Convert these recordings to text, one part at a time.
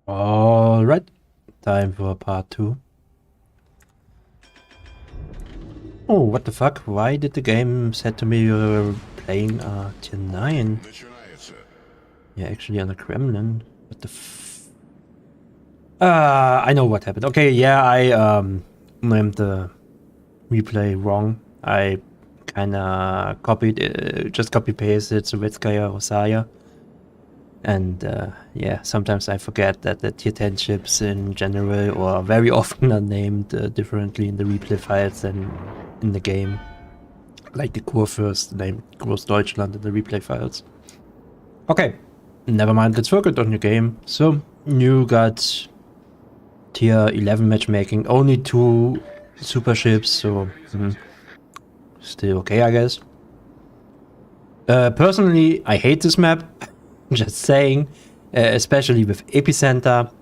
Alright, time for part 2. Oh, what the fuck? Why did the game said to me you're playing tier 9? Yeah, actually on a Kremlin. What the I know what happened. Okay, yeah, I named the replay wrong. I kinda copied, just copy-pasted Sovetskaya-Rossiya. And yeah, sometimes I forget that the tier 10 ships in general or very often are named differently in the replay files than in the game. Like the Kurfürst named Großdeutschland in the replay files. Okay, never mind, let's focus on your game. So, you got tier 11 matchmaking, only 2 super ships, so still okay, I guess. Personally, I hate this map. Just saying, especially with Epicenter,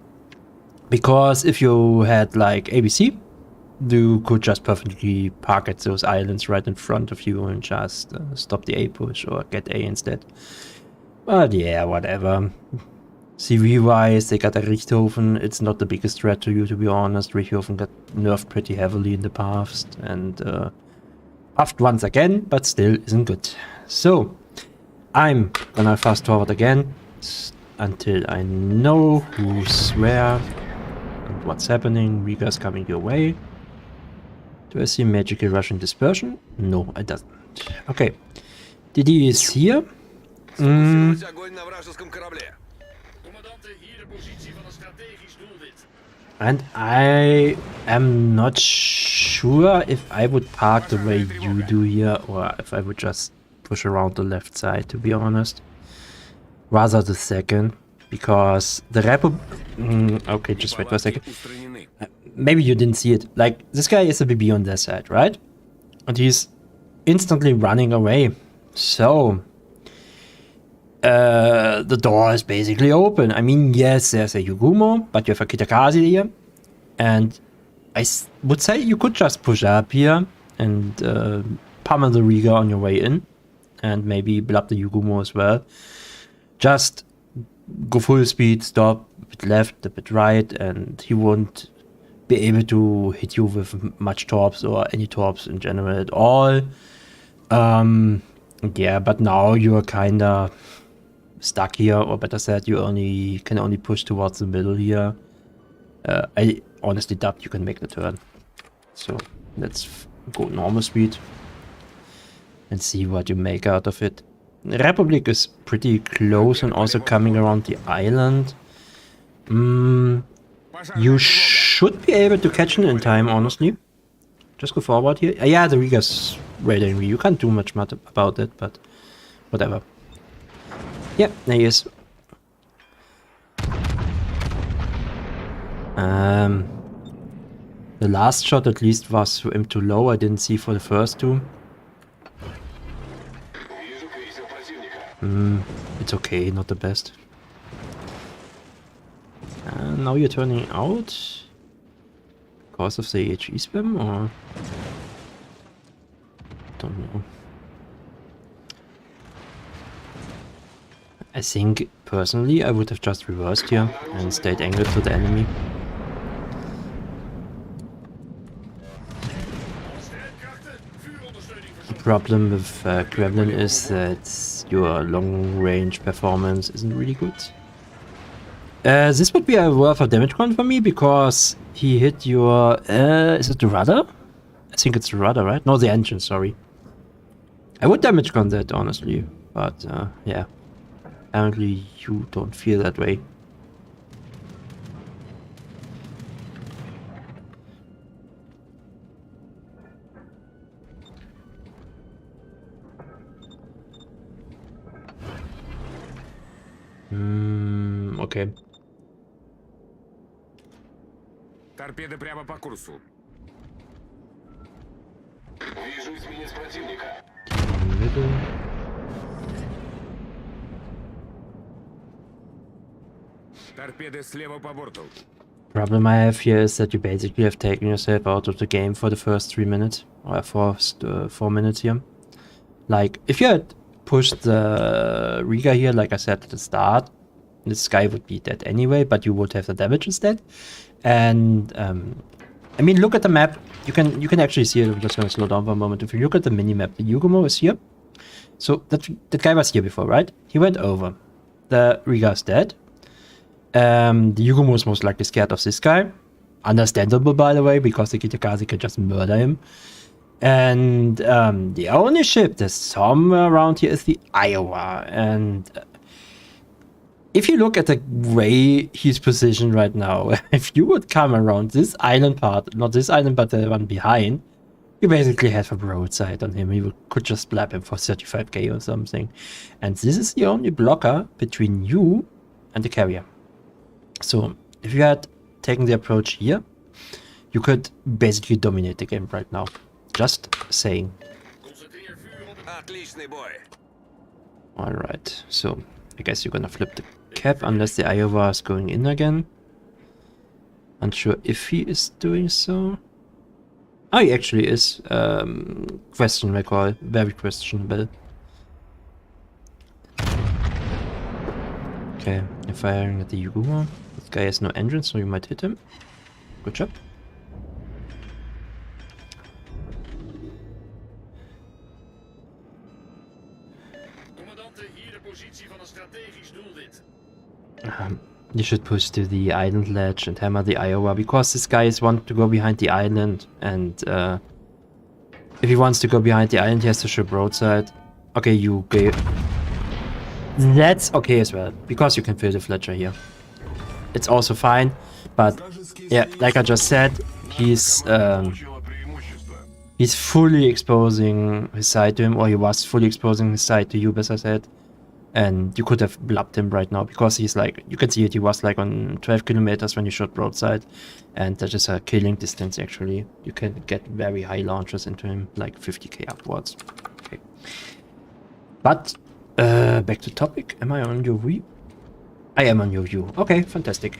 because if you had like ABC, you could just perfectly park at those islands right in front of you and just stop the A push or get A instead. But yeah, whatever. CV wise, they got a Richthofen. It's not the biggest threat to you, to be honest. Richthofen got nerfed pretty heavily in the past and buffed once again, but still isn't good. So, I'm gonna fast forward again until I know who's where and what's happening. Riga's coming your way. Do I see magical Russian dispersion? No, I doesn't. Okay. DD is here. And I am not sure if I would park the way you do here or if I would just push around the left side, to be honest. Rather the second, because the okay, just wait for a second. Maybe you didn't see it. Like, this guy is a BB on their side, right? And he's instantly running away. So, the door is basically open. I mean, yes, there's a Yugumo, but you have a Kitakaze here. And I would say you could just push up here and pummel the Riga on your way in. And maybe block the Yugumo as well. Just go full speed, stop, a bit left, a bit right, and he won't be able to hit you with much torps or any torps in general at all. Yeah, but now you're kinda stuck here, or better said, you can only push towards the middle here. I honestly doubt you can make the turn. So let's go normal speed and see what you make out of it. Republic is pretty close and also coming around the island. You should be able to catch it in time, honestly. Just go forward here. Yeah, the Riga's raiding me. You can't do much about it, but whatever. Yeah, there he is. The last shot at least was to aim too low. I didn't see for the first two. It's okay, not the best. Now you're turning out because of the HE spam, or don't know. I think personally I would have just reversed here and stayed angled to the enemy. The problem with Kremlin is that your long-range performance isn't really good. This would be a worth of damage con for me because he hit your... is it the rudder? I think it's the rudder, right? No, the engine, sorry. I would damage con that, honestly. But, yeah. Apparently you don't feel that way. Okay. Торпеды прямо по курсу. Вижу эсминец противника. Торпеды слева по борту. Problem I have here is that you basically have taken yourself out of the game for the first 3 minutes, or first 4 minutes here. Like, if you had pushed the Riga here, like I said at the start, This guy would be dead anyway, but you would have the damage instead. And I mean, look at the map. You can actually see it. I'm just gonna slow down for a moment. If you look at the mini map, the Yugumo is here. So that guy was here before, right? He went over. The Riga is dead. The Yugumo is most likely scared of this guy. Understandable, by the way, because the Kitagazi can just murder him. And the only ship that's somewhere around here is the Iowa. And if you look at the way he's positioned right now, if you would come around this island part, not this island, but the one behind, you basically have a broadside on him. You could just blab him for 35k or something. And this is the only blocker between you and the carrier. So if you had taken the approach here, you could basically dominate the game right now. Just saying. Alright, so I guess you're gonna flip the cap unless the Iowa is going in again. Unsure if he is doing so. Oh, he actually is. Questionable call. Very questionable. Okay, you're firing at the Yugumo. This guy has no entrance, so you might hit him. Good job. You should push to the island ledge and hammer the Iowa, because this guy is want to go behind the island, and if he wants to go behind the island, he has to show broadside. Okay, you go. That's okay as well, because you can fill the Fletcher here. It's also fine, but yeah, like I just said, he's fully exposing his side to him, or he was fully exposing his side to you, as I said. And you could have blubbed him right now, because he's like, you can see it, he was like on 12 kilometers when you shot broadside. And that is a killing distance actually. You can get very high launches into him, like 50k upwards. Okay. But, back to topic. Am I on your view? I am on your view. Okay, fantastic.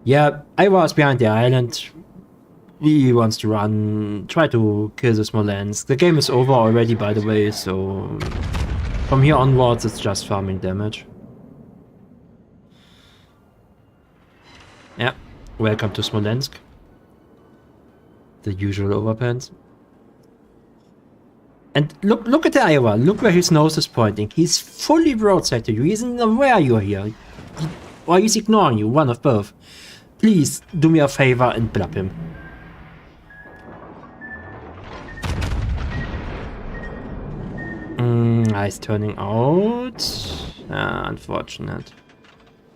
Yeah, I was behind the island. He wants to run, try to kill the Smolensk. The game is over already, by the way, so from here onwards, it's just farming damage. Yeah, welcome to Smolensk. The usual overpants. And look at the Iowa. Look where his nose is pointing. He's fully broadside to you. He isn't aware you're here. Or he's ignoring you, one of both. Please, do me a favor and blab him. He's turning out. Unfortunate.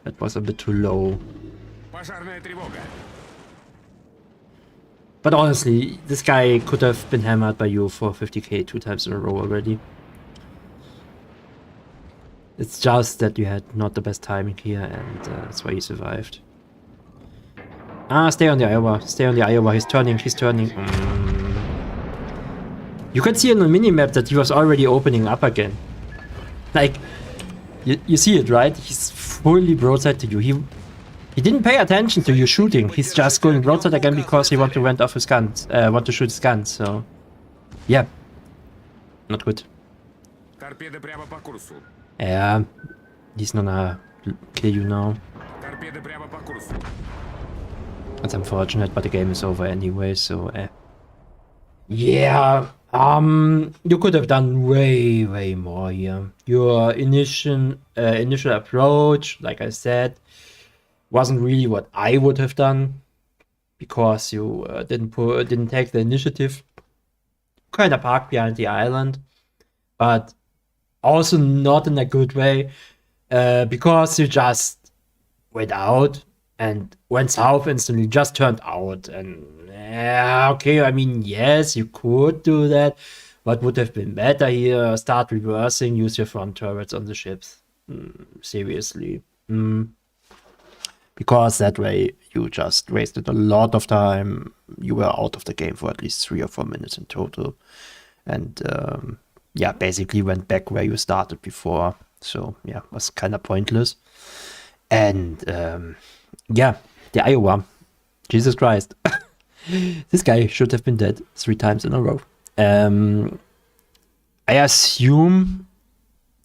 That was a bit too low. But honestly, this guy could have been hammered by you for 50k 2 times in a row already. It's just that you had not the best timing here, and that's why you survived. Stay on the Iowa. Stay on the Iowa. He's turning. He's turning. You can see on the minimap that he was already opening up again. Like, you see it, right? He's fully broadside to you. He didn't pay attention to you shooting. He's just going broadside again because he want to rent off his guns. Want to shoot his guns, so... Yeah. Not good. Yeah. He's not gonna kill you now. That's unfortunate, but the game is over anyway, so... Yeah. You could have done way more here. Your initial approach, like I said, wasn't really what I would have done, because you didn't take the initiative. Kind of parked behind the island, but also not in a good way, because you just went out and went south instantly, just turned out, and yeah, okay, I mean, yes, you could do that. What would have been better here? Start reversing, use your front turrets on the ships. Seriously. Because that way you just wasted a lot of time. You were out of the game for at least 3 or 4 minutes in total. And yeah, basically went back where you started before. So yeah, was kind of pointless. And yeah, the Iowa. Jesus Christ. This guy should have been dead 3 times in a row. I assume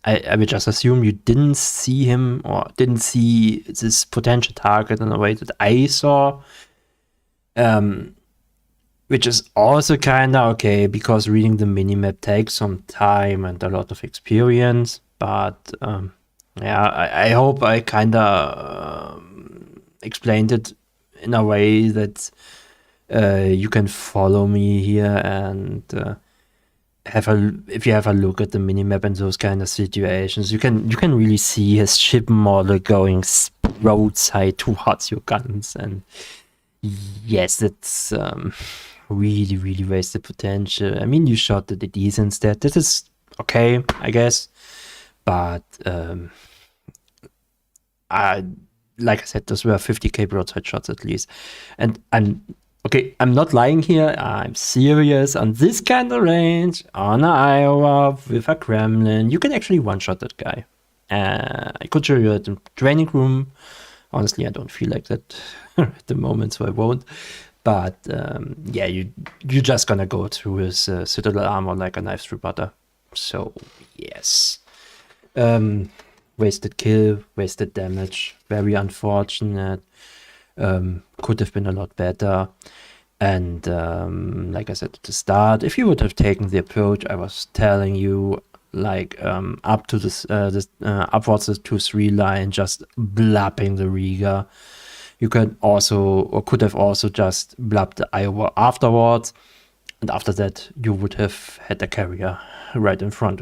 I would just assume you didn't see him or didn't see this potential target in a way that I saw. Which is also kind of okay, because reading the minimap takes some time and a lot of experience. But yeah, I hope I kind of explained it in a way that you can follow me here and if you have a look at the minimap and those kind of situations, you can really see his ship model going roadside towards your guns, and yes, it's really, really wasted potential. I mean, you shot the DDs instead. This is okay, I guess. But like I said, those were 50k broadside shots at least. And I'm not lying here. I'm serious. On this kind of range, on an Iowa with a Kremlin, you can actually one-shot that guy. I could show you at the training room. Honestly, I don't feel like that at the moment, so I won't. But yeah, you're just gonna go through his citadel armor like a knife through butter. So yes, wasted kill, wasted damage, very unfortunate. Could have been a lot better. And like I said at the start, if you would have taken the approach I was telling you, like up to this upwards the 2-3 line, just blapping the Riga, you could have also just blapped the Iowa afterwards, and after that you would have had a carrier right in front